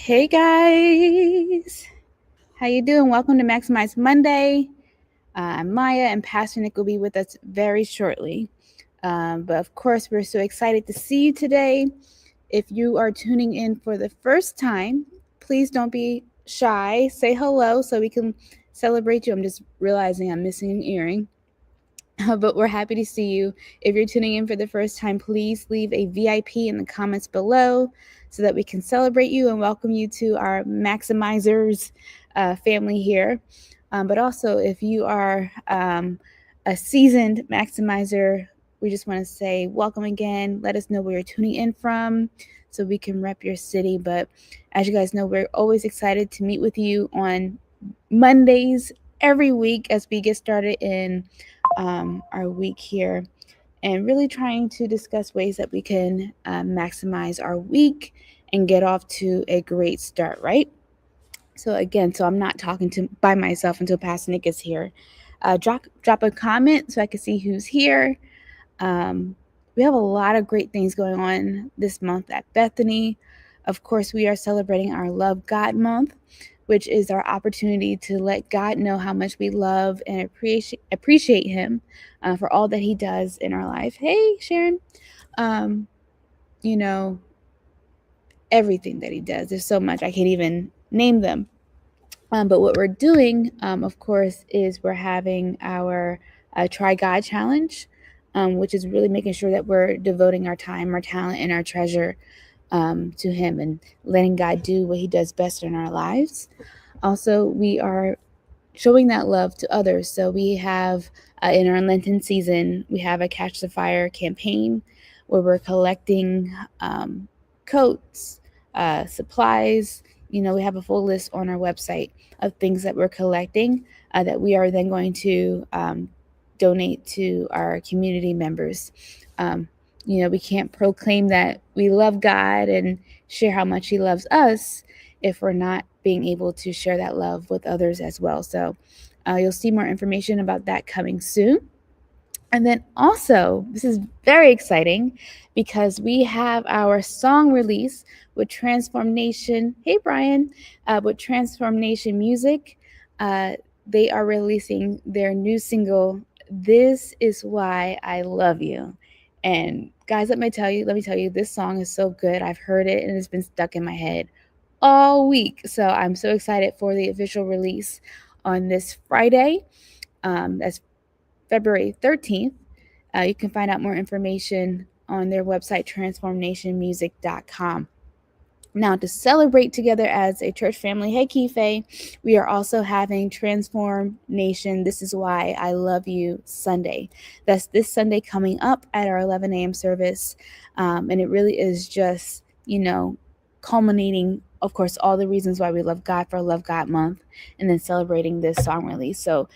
Hey guys, how you doing? Welcome to Maximize Monday. I'm Maya, and Pastor Nick will be with us very shortly. But of course, we're so excited to see you today. If you are tuning in for the first time, please don't be shy. Say hello so we can celebrate you. I'm just realizing I'm missing an earring. But we're happy to see you. If you're tuning in for the first time, please leave a VIP in the comments below so that we can celebrate you and welcome you to our Maximizers family here. But also, if you are a seasoned Maximizer, we just want to say welcome again. Let us know where you're tuning in from so we can rep your city. But as you guys know, we're always excited to meet with you on Mondays every week as we get started in our week here and really trying to discuss ways that we can maximize our week and get off to a great start, right? So again, I'm not talking to by myself until Pastor Nick is here. Drop a comment so I can see who's here. We have a lot of great things going on this month at Bethany. Of course, we are celebrating our Love God month, which is our opportunity to let God know how much we love and appreciate Him for all that He does in our life. Hey, Sharon. Um, you know, everything that He does. There's so much I can't even name them. But what we're doing, of course, is we're having our Try God challenge, which is really making sure that we're devoting our time, our talent, and our treasure to Him and letting God do what He does best in our lives. Also, we are showing that love to others. So we have in our Lenten season, we have a Catch the Fire campaign where we're collecting coats, supplies. We have a full list on our website of things that we're collecting that we are then going to donate to our community members. We can't proclaim that we love God and share how much He loves us if we're not being able to share that love with others as well. So you'll see more information about that coming soon. And then also, this is very exciting because we have our song release with Transform Nation. Hey, Brian, with Transform Nation Music. They are releasing their new single, This Is Why I Love You. And guys, let me tell you, this song is so good. I've heard it and it's been stuck in my head all week. So I'm so excited for the official release on this Friday. That's February 13th. You can find out more information on their website, transformnationmusic.com. Now, to celebrate together as a church family, hey, Kife, we are also having Transform Nation, This Is Why I Love You Sunday. That's this Sunday coming up at our 11 a.m. service. And it really is just, culminating, of course, all the reasons why we love God for Love God Month and then celebrating this song release. So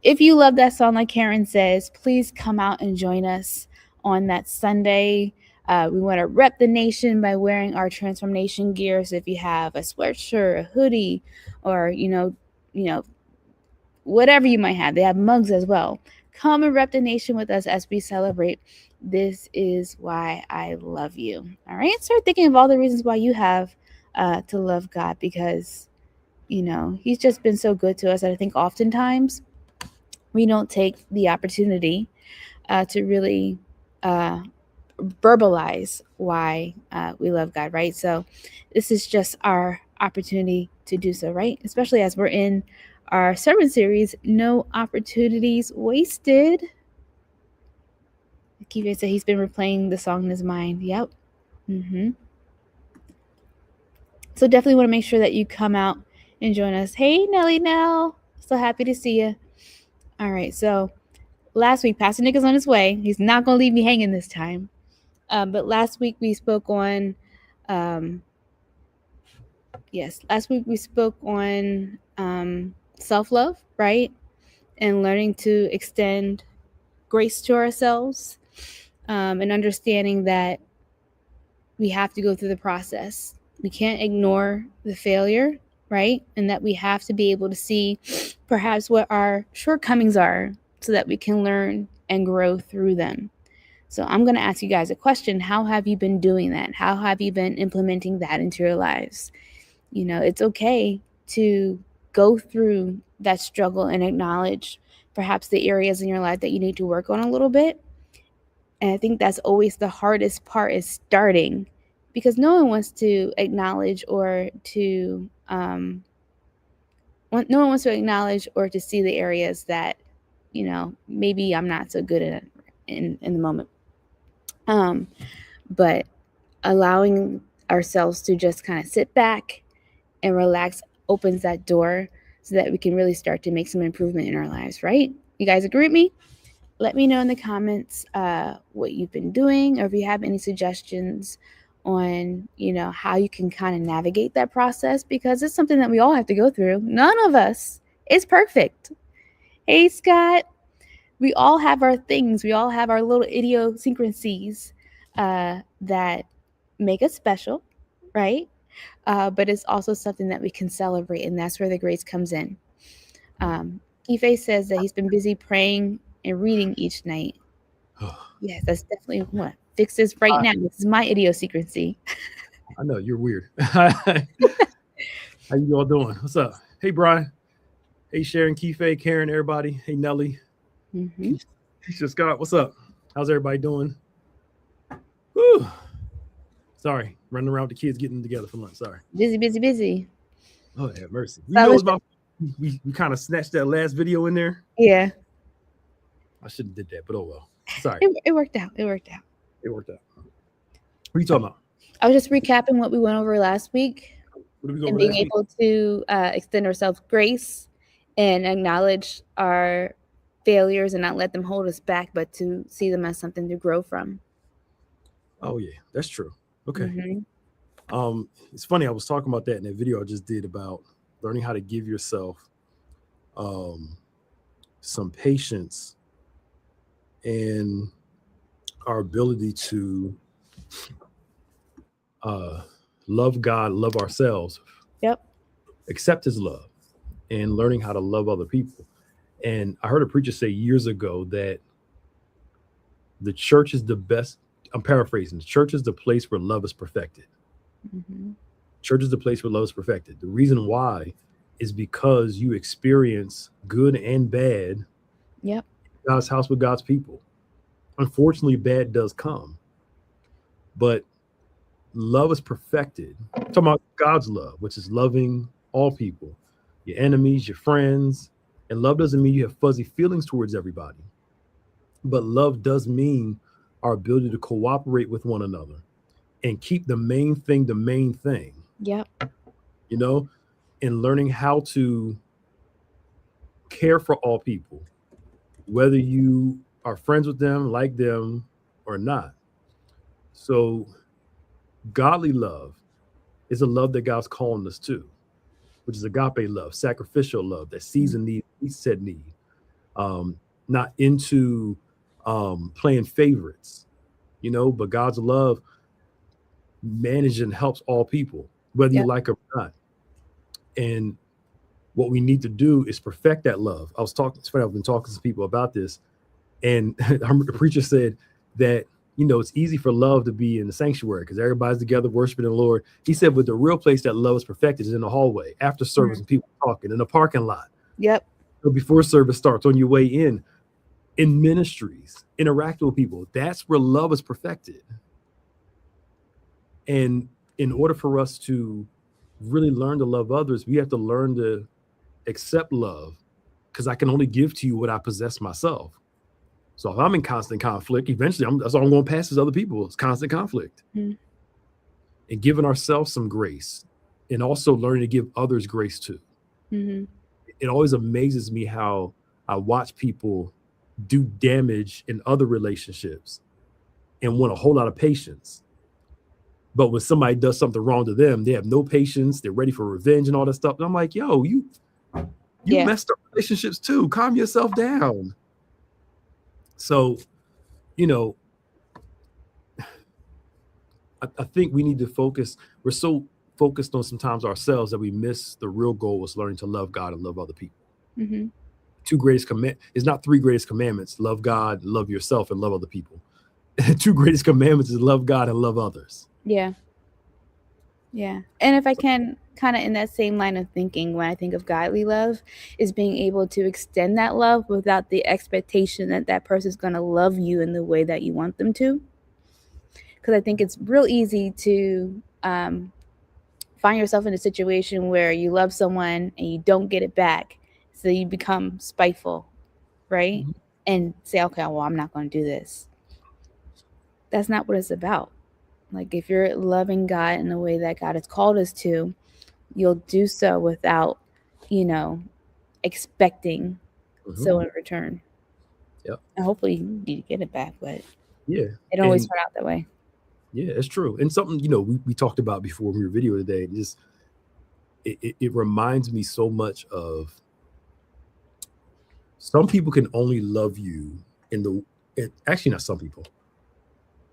if you love that song, like Karen says, please come out and join us on that Sunday. We want to rep the nation by wearing our transformation gear. So if you have a sweatshirt, a hoodie, or whatever you might have, they have mugs as well. Come and rep the nation with us as we celebrate. This is why I love you. All right, start thinking of all the reasons why you have to love God, because He's just been so good to us. And I think oftentimes we don't take the opportunity to really verbalize why we love God, right? So this is just our opportunity to do so, right? Especially as we're in our sermon series, No Opportunities Wasted. Kiva said he's been replaying the song in his mind. Yep. So definitely want to make sure that you come out and join us. Hey, Nelly Nell. So happy to see you. All right, so last week, Pastor Nick is on his way. He's not going to leave me hanging this time. But last week we spoke on, self-love, right? And learning to extend grace to ourselves, and understanding that we have to go through the process. We can't ignore the failure, right? And that we have to be able to see perhaps what our shortcomings are so that we can learn and grow through them. So I'm going to ask you guys a question. How have you been doing that? How have you been implementing that into your lives? You know, it's okay to go through that struggle and acknowledge perhaps the areas in your life that you need to work on a little bit. And I think that's always the hardest part, is starting, because no one wants to acknowledge or to no one wants to acknowledge or to see the areas that, you know, maybe I'm not so good at in the moment. But allowing ourselves to just kind of sit back and relax opens that door so that we can really start to make some improvement in our lives, right? You guys agree with me? Let me know in the comments what you've been doing, or if you have any suggestions on, you know, how you can kind of navigate that process, because it's something that we all have to go through. None of us is perfect. Hey, Scott, we all have our things. We all have our little idiosyncrasies that make us special, right? But it's also something that we can celebrate, and that's where the grace comes in. Ife says that he's been busy praying and reading each night. Yes, that's definitely what. Fix this right now. This is my idiosyncrasy. I know you're weird. How you all doing? What's up? Hey, Brian. Hey, Sharon, Keife, Karen, everybody. Hey, Nelly. Mm-hmm. Keisha, Scott, what's up? How's everybody doing? Whew. Sorry, running around with the kids getting together for lunch. Sorry. Busy. Oh, have mercy. You know, about, we kind of snatched that last video in there. Yeah. I shouldn't have did that, but oh well. Sorry. It worked out. It worked out. What are you talking about? I was just recapping what we went over last week. What did we go and over being last able to extend ourselves grace and acknowledge our failures and not let them hold us back, but to see them as something to grow from. Oh yeah, that's true. Okay. It's funny, I was talking about that in that video I just did about learning how to give yourself some patience and our ability to love God, love ourselves. Yep. Accept his love, and learning how to love other people. And I heard a preacher say years ago that the church is the best. I'm paraphrasing. The church is the place where love is perfected. Church is the place where love is perfected. The reason why is because you experience good and bad. Yep. God's house with God's people. Unfortunately, bad does come, but love is perfected. I'm talking about God's love, which is loving all people, your enemies, your friends. And love doesn't mean you have fuzzy feelings towards everybody, but love does mean our ability to cooperate with one another and keep the main thing. Yep. You know, and learning how to care for all people, whether you are friends with them, like them, or not. So godly love is a love that God's calling us to, which is agape love, sacrificial love that sees a need, meets said need, not into playing favorites, you know, but God's love manages and helps all people, whether you like it or not. And what we need to do is perfect that love. I've been talking to people about this, and the preacher said that, you know, it's easy for love to be in the sanctuary because everybody's together worshiping the Lord. He said, but the real place that love is perfected is in the hallway, after service, and people talking in the parking lot. Yep. So before service starts, on your way in ministries, interacting with people. That's where love is perfected. And in order for us to really learn to love others, we have to learn to accept love, because I can only give to you what I possess myself. So if I'm in constant conflict, eventually that's all I'm going to pass is other people. It's constant conflict. And giving ourselves some grace, and also learning to give others grace too. It always amazes me how I watch people do damage in other relationships and want a whole lot of patience. But when somebody does something wrong to them, they have no patience. They're ready for revenge and all that stuff. And I'm like, yo, you messed up relationships too. Calm yourself down. So, you know, I think we need to focus. We're so focused on sometimes ourselves that we miss the real goal, was learning to love God and love other people. Two greatest commandments. It's not three greatest commandments: love God, love yourself, and love other people. Two greatest commandments is love God and love others. Yeah. Yeah. And if I can kind of in that same line of thinking, when I think of godly love, is being able to extend that love without the expectation that that person's going to love you in the way that you want them to. Because I think it's real easy to find yourself in a situation where you love someone and you don't get it back. So you become spiteful, right? Mhm. And say, okay, well, I'm not going to do this. That's not what it's about. Like, if you're loving God in the way that God has called us to, you'll do so without, you know, expecting Mhm. so in return. Yep. And hopefully you get it back, but Yeah. it don't always And turn out that way. yeah, it's true. And something, we talked about before in your video today, just it reminds me so much of some people can only love you in actually not some people.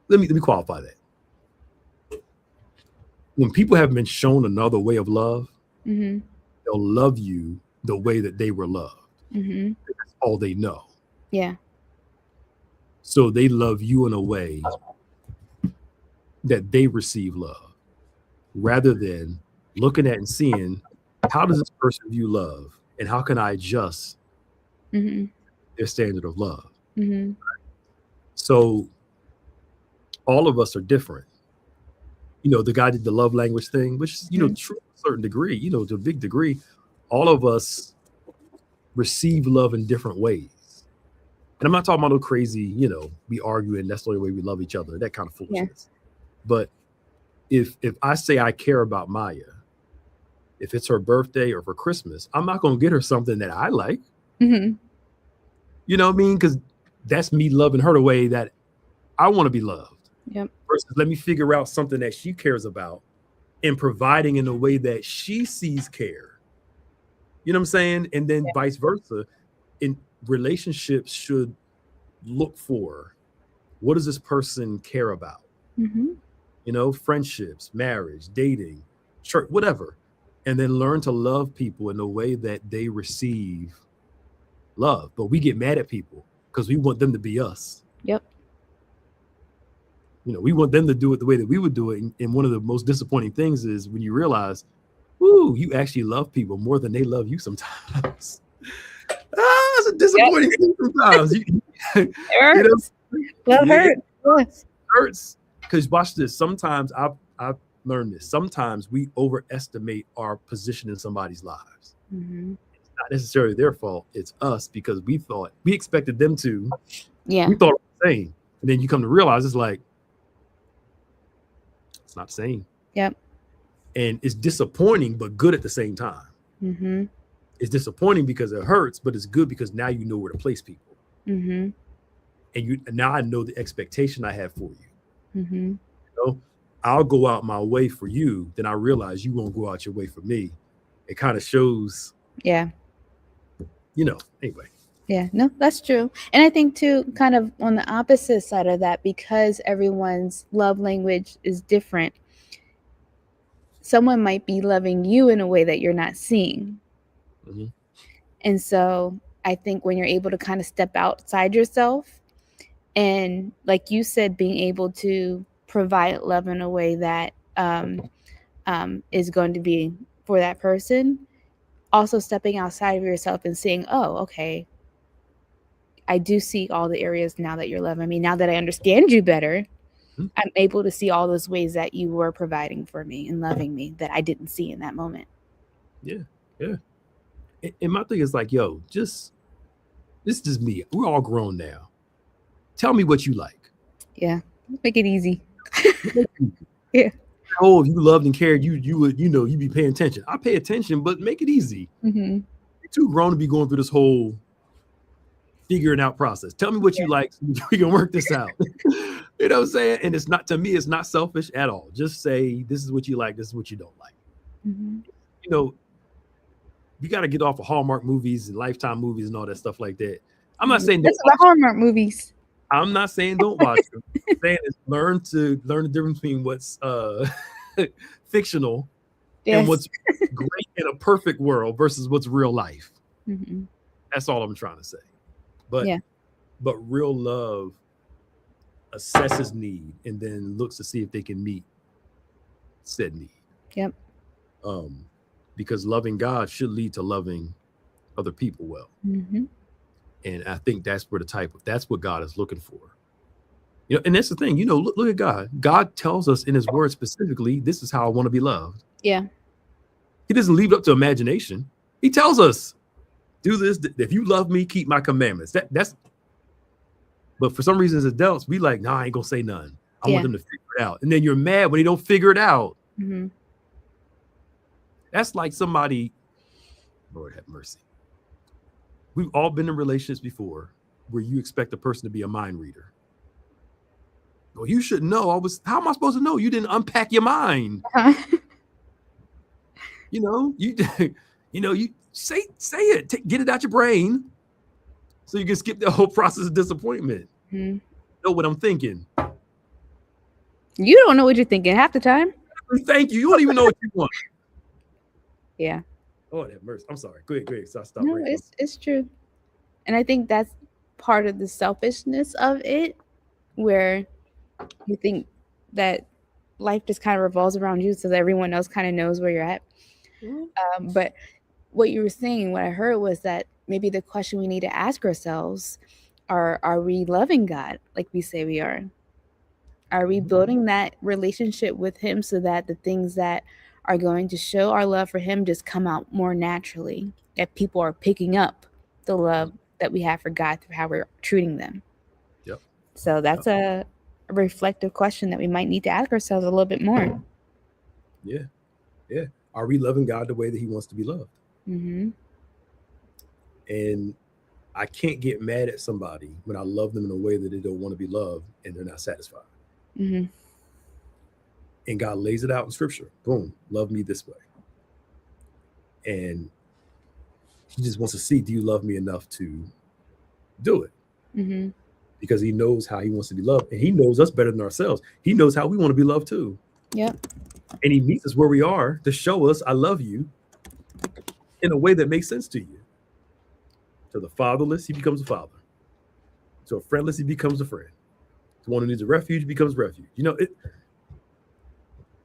Let me qualify that. When people have been shown another way of love, Mm-hmm. they'll love you the way that they were loved. Mm-hmm. That's all they know. Yeah. So they love you in a way that they receive love, rather than looking at and seeing how does this person view love and how can I adjust Mm-hmm. their standard of love. Mm-hmm. So all of us are different. The guy did the love language thing, which is, Mm-hmm. true to a certain degree, to a big degree. All of us receive love in different ways. And I'm not talking about no crazy, we argue and that's the only way we love each other, that kind of Yeah. foolishness. But if I say I care about Maya, if it's her birthday or for Christmas, I'm not going to get her something that I like. Mm-hmm. You know what I mean? Because that's me loving her the way that I want to be loved. Yep. Versus let me figure out something that she cares about and providing in a way that she sees care. You know what I'm saying? And then Yeah. vice versa. In relationships should look for, what does this person care about? Mm-hmm. Friendships, marriage, dating, church, whatever. And then learn to love people in a way that they receive love. But we get mad at people because we want them to be us. Yep. We want them to do it the way that we would do it. And one of the most disappointing things is when you realize, ooh, you actually love people more than they love you sometimes. It's a disappointing thing sometimes. It hurts. Love hurts. It hurts. Because watch this. Sometimes I've learned this. Sometimes we overestimate our position in somebody's lives. Mm-hmm. It's not necessarily their fault. It's us because we expected them to. Yeah. We thought it was the same. And then you come to realize it's like, it's not the same. Yep. And it's disappointing, but good at the same time. Mm-hmm. It's disappointing because it hurts, but it's good because now you know where to place people. Mm-hmm. And now I know the expectation I have for you. Mm-hmm. I'll go out my way for you, then I realize you won't go out your way for me. It kind of shows. Yeah. Anyway. Yeah, no, that's true. And I think too, kind of on the opposite side of that, because everyone's love language is different, someone might be loving you in a way that you're not seeing. Mm-hmm. And so I think when you're able to kind of step outside yourself and, like you said, being able to provide love in a way that is going to be for that person, also stepping outside of yourself and saying, oh, okay, I do see all the areas now that you're loving me. Now that I understand you better, Mm-hmm. I'm able to see all those ways that you were providing for me and loving me that I didn't see in that moment. Yeah. And my thing is like, yo, this is just me. We're all grown now. Tell me what you like. Yeah. Make it easy. Yeah. Oh, if you loved and cared, you would, you'd be paying attention. I pay attention, but make it easy. Mm-hmm. You're too grown to be going through this whole figuring out process. Tell me what you like so we can work this out. You know what I'm saying? And it's not, to me, it's not selfish at all. Just say, this is what you like, this is what you don't like. Mm-hmm. You got to get off of Hallmark movies and Lifetime movies and all that stuff like that. I'm not saying that's the Hallmark movies. I'm not saying don't watch them. I'm saying is learn the difference between what's fictional and what's great in a perfect world versus what's real life. Mm-hmm. That's all I'm trying to say. But real love assesses need and then looks to see if they can meet said need. Yep. Because loving God should lead to loving other people well. Mm-hmm. And I think that's what God is looking for. And that's the thing, look at God. God tells us in his word specifically, this is how I want to be loved. Yeah. He doesn't leave it up to imagination. He tells us, do this. If you love me, keep my commandments. But for some reason as adults, we like, nah, I ain't gonna say none. I want them to figure it out. And then you're mad when they don't figure it out. Mm-hmm. That's like somebody, Lord have mercy. We've all been in relationships before where you expect a person to be a mind reader. Well, you should know. How am I supposed to know? You didn't unpack your mind. You say it. Get it out your brain so you can skip the whole process of disappointment. Mm-hmm. Know what I'm thinking. You don't know what you're thinking half the time. Thank you. You don't even know what you want. Yeah. Oh, that mercy. I'm sorry. Go ahead. So I stop. No, it's true. And I think that's part of the selfishness of it, where you think that life just kind of revolves around you so that everyone else kind of knows where you're at. Mm-hmm. But what you were saying, what I heard was that maybe the question we need to ask ourselves are we loving God like we say we are? Are we building that relationship with him so that the things that are going to show our love for him just come out more naturally, that people are picking up the love that we have for God through how we're treating them? Yep. So that's a reflective question that we might need to ask ourselves a little bit more. Yeah. Are we loving God the way that he wants to be loved? Mm-hmm. And I can't get mad at somebody when I love them in a way that they don't want to be loved and they're not satisfied. Mm-hmm. And God lays it out in scripture. Boom, love me this way. And he just wants to see, do you love me enough to do it? Mm-hmm. Because he knows how he wants to be loved. And he knows us better than ourselves. He knows how we want to be loved too. Yep. And he meets us where we are to show us, I love you, in a way that makes sense to you. To the fatherless, he becomes a father. To a friendless, he becomes a friend. To one who needs a refuge, becomes refuge.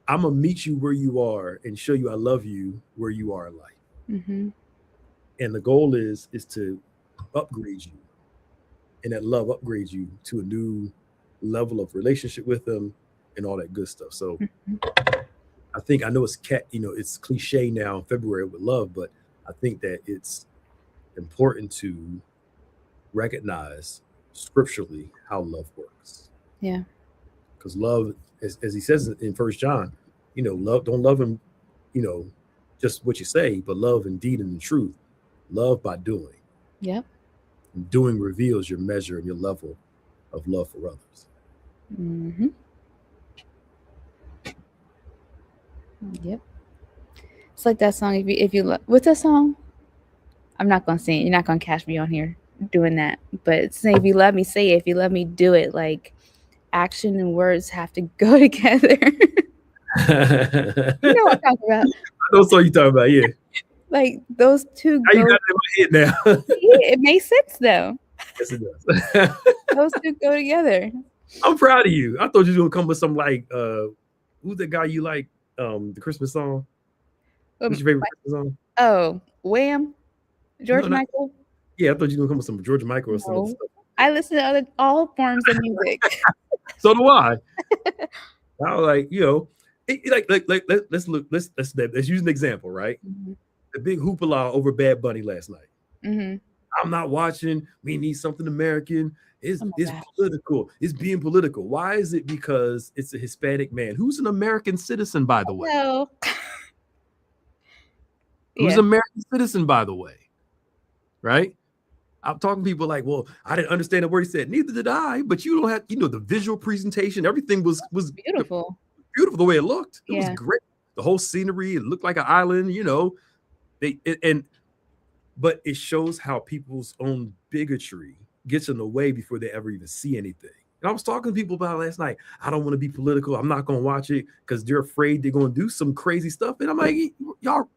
I'm going to meet you where you are and show you I love you where you are in life. Mm-hmm. And the goal is to upgrade you. And that love upgrades you to a new level of relationship with them and all that good stuff. So I know it's cliche now in February with love, but I think that it's important to recognize scripturally how love works. Yeah. Because love, as he says in 1 John, love, don't love him, just what you say, but love in deed and in truth. Love by doing. Yep. And doing reveals your measure and your level of love for others. Mm-hmm. Yep. It's like that song. If you what's that song? I'm not gonna sing it. You're not gonna catch me on here doing that. But it's saying, if you love me, say it. If you love me, do it. Like, action and words have to go together. You know what I'm talking about? I know what you're talking about, yeah. Like, those two. How you got that in my head now? Yeah, it makes sense though. Yes, it does. Those two go together. I'm proud of you. I thought you were gonna come with some like, who's the guy you like? The Christmas song. What's your favorite Christmas song? Oh, Wham. George Michael. Yeah, I thought you were gonna come with some George Michael or something. I listen to all forms of music. So do I. I was like, let's use an example, right? Mm-hmm. The big hoopla over Bad Bunny last night. Mm-hmm. I'm not watching. We need something American. It's political. It's being political. Why is it? Because it's a Hispanic man who's an American citizen, by the way. No. Who's an American citizen, by the way. Right? I'm talking to people like, well, I didn't understand the word he said. Neither did I. But you don't have, the visual presentation. Everything was beautiful. Beautiful the way it looked. It was great. The whole scenery. It looked like an island. But it shows how people's own bigotry gets in the way before they ever even see anything. And I was talking to people about it last night. I don't want to be political. I'm not going to watch it because they're afraid they're going to do some crazy stuff. And I'm like, y'all,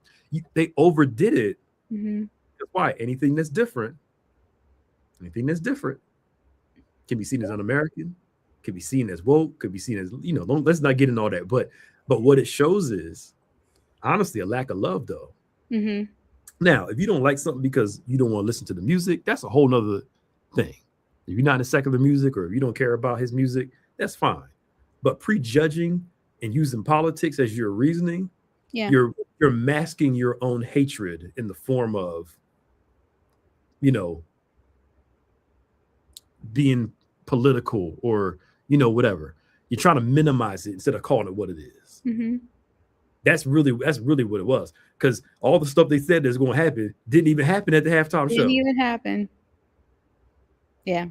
they overdid it. Mm-hmm. That's why anything that's different can be seen as un-American, can be seen as woke, could be seen as, let's not get into all that. But what it shows is honestly a lack of love, though. Mm-hmm. Now, if you don't like something because you don't want to listen to the music, that's a whole nother thing. If you're not into secular music, or if you don't care about his music, that's fine. But prejudging and using politics as your reasoning, Yeah. you're masking your own hatred in the form of, being political, or whatever. You're trying to minimize it instead of calling it what it is. Mm-hmm. That's really what it was. Because all the stuff they said that's going to happen didn't even happen at the halftime show. Didn't even happen. Yeah.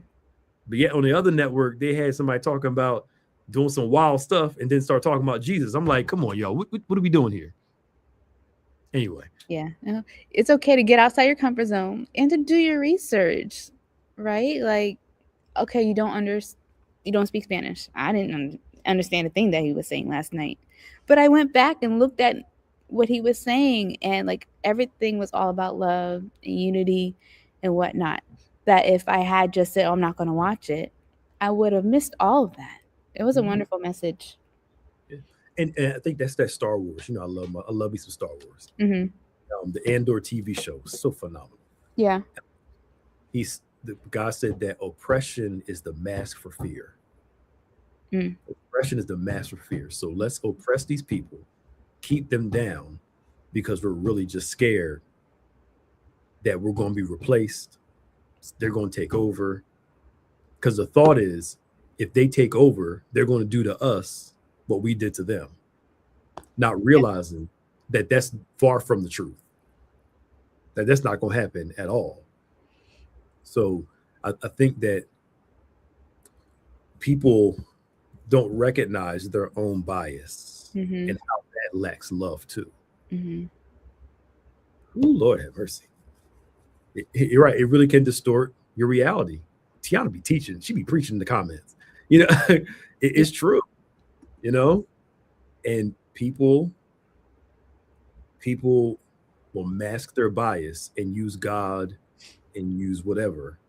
But yet on the other network, they had somebody talking about doing some wild stuff and then start talking about Jesus. I'm like, come on, y'all. What are we doing here? Anyway. Yeah. It's okay to get outside your comfort zone and to do your research, right? Like, okay, you don't speak Spanish. I didn't understand a thing that he was saying last night. But I went back and looked at what he was saying, and like everything was all about love and unity and whatnot. That if I had just said, "Oh, I'm not going to watch it," I would have missed all of that. It was a wonderful message. Yeah. And I think that's that Star Wars. I love me some Star Wars. Mm-hmm. The Andor TV show was so phenomenal. Yeah. The guy said that oppression is the mask for fear. Oppression is the mask for fear. So let's oppress these people, keep them down, because we're really just scared that we're going to be replaced. They're going to take over. Because the thought is, if they take over, they're going to do to us what we did to them, not realizing that that's far from the truth, that's not going to happen at all. So I think that people don't recognize their own bias and how that lacks love too. Mm-hmm. Ooh, Lord have mercy. You're right. It really can distort your reality. Tiana be teaching. She be preaching in the comments. It's true. And people will mask their bias and use God and use whatever.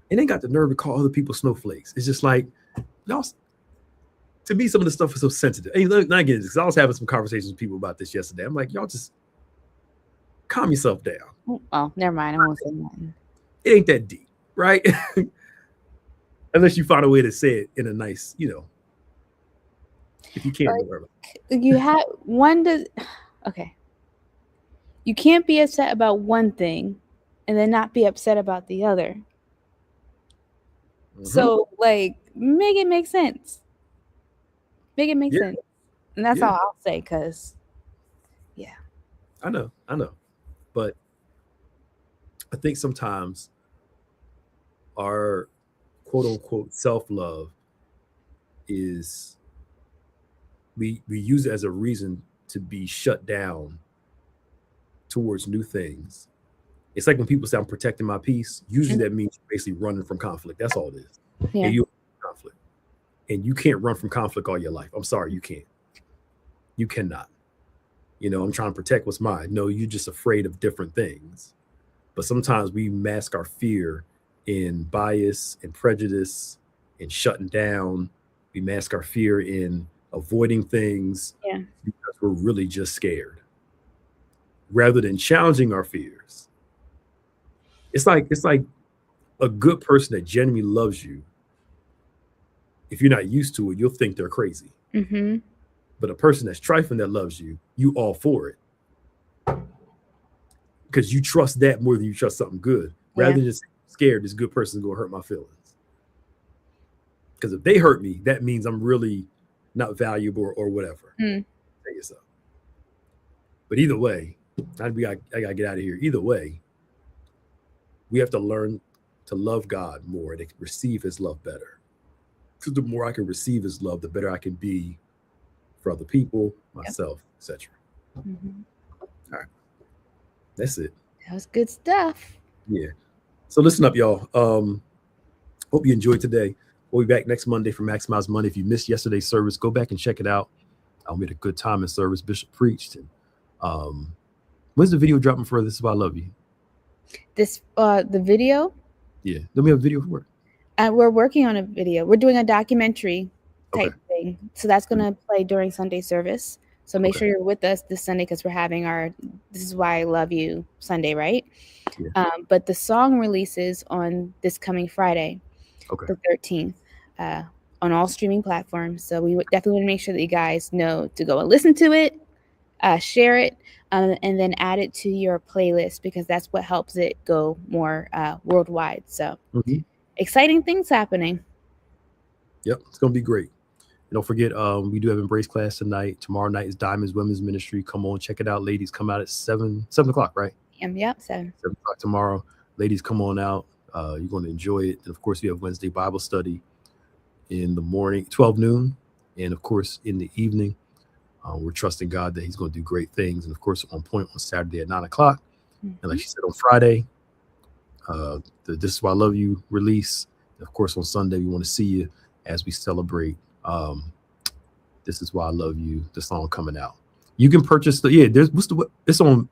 And they got the nerve to call other people snowflakes. It's just like, y'all, to me, some of the stuff is so sensitive. And I get it, because I was having some conversations with people about this yesterday. I'm like, y'all just calm yourself down. Oh, never mind. I won't say nothing. It ain't that deep, right? Unless you find a way to say it in a nice, if you can't. You have okay. You can't be upset about one thing and then not be upset about the other. Mm-hmm. So, like, make it make sense. Make it make sense. And that's all I'll say, because, I know. But I think sometimes our quote-unquote self-love is, we use it as a reason to be shut down towards new things. It's like when people say, I'm protecting my peace, usually that means you're basically running from conflict. That's all it is. Yeah. And you're in conflict. And you can't run from conflict all your life. I'm sorry, you can't. You cannot. I'm trying to protect what's mine. No, you're just afraid of different things. But sometimes we mask our fear in bias and prejudice and shutting down. We mask our fear in avoiding things because we're really just scared, rather than challenging our fears. It's like a good person that genuinely loves you. If you're not used to it, you'll think they're crazy. Mm-hmm. But a person that's trifling that loves you, you all for it, because you trust that more than you trust something good. Rather than just scared, this good person is going to hurt my feelings. Because if they hurt me, that means I'm really not valuable or whatever. Say yourself. But either way, I gotta get out of here. Either way, we have to learn to love God more and receive his love better. Because the more I can receive his love, the better I can be for other people, myself, etc. Mm-hmm. All right. That's it. That was good stuff. Yeah. So listen up, y'all. Hope you enjoyed today. We'll be back next Monday for Maximize Monday. If you missed yesterday's service, go back and check it out. We had a good time in service. Bishop preached. And when's the video dropping for This Is Why I Love You? The video? Yeah. Let me have a video for it. We're working on a video. We're doing a documentary type thing. So that's going to play during Sunday service. So make Okay. sure you're with us this Sunday because we're having our This Is Why I Love You Sunday, right? Yeah. But the song releases on this coming Friday, Okay. the 13th, on all streaming platforms. So we would definitely want to make sure that you guys know to go and listen to it, share it, and then add it to your playlist because that's what helps it go more worldwide. So Mhm. exciting things happening. Yep, it's gonna be great. And don't forget, we do have Embrace class tonight. Tomorrow night is Diamonds Women's Ministry. Come on, check it out, ladies. Come out at 7 o'clock, right? Yep. So 7 o'clock tomorrow. Ladies, come on out. You're going to enjoy it. And of course, we have Wednesday Bible study in the morning, 12 noon. And of course, in the evening, we're trusting God that He's going to do great things. And of course, on point on Saturday at 9 o'clock. And like she said, on Friday, the This Is Why I Love You release. And of course, on Sunday, we want to see you as we celebrate This Is Why I Love You, the song coming out. You can purchase it's on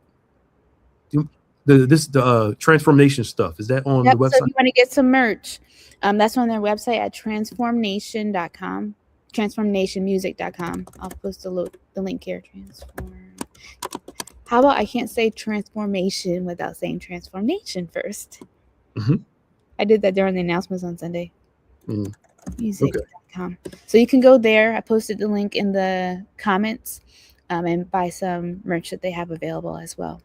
the Transformation stuff. Is that on the website? So if you want to get some merch, that's on their website at transformnation.com, transformnationmusic.com. I'll post the link here. How about I can't say transformation without saying transformation first? Mhm. I did that during the announcements on Sunday. Mm. Music.com. So you can go there. I posted the link in the comments and buy some merch that they have available as well.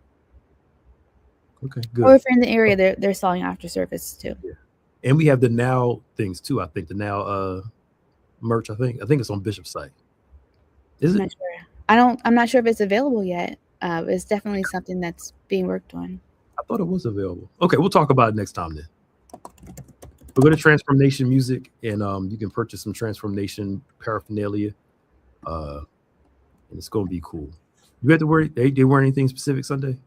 Okay, Or good. if you're in the area, they're selling after service too. Yeah. And we have the Now things too. I think the Now merch. I think it's on Bishop's site. Is I'm it? not sure. I'm not sure if it's available yet. It's definitely something that's being worked on. I thought it was available. Okay, we'll talk about it next time then. We'll go to Transformation Music, and you can purchase some Transformation paraphernalia, and it's going to be cool. You have to worry. They wear anything specific Sunday?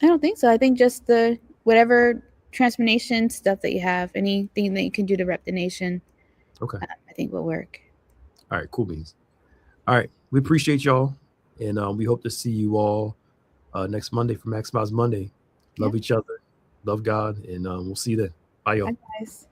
I don't think so. I think just the whatever transformation stuff that you have, anything that you can do to rep the nation. Okay. I think will work. All right, cool beans. All right, we appreciate y'all, and we hope to see you all next Monday for Maximize Monday. Love each other, love God, and we'll see you then. Bye, y'all. Bye, guys.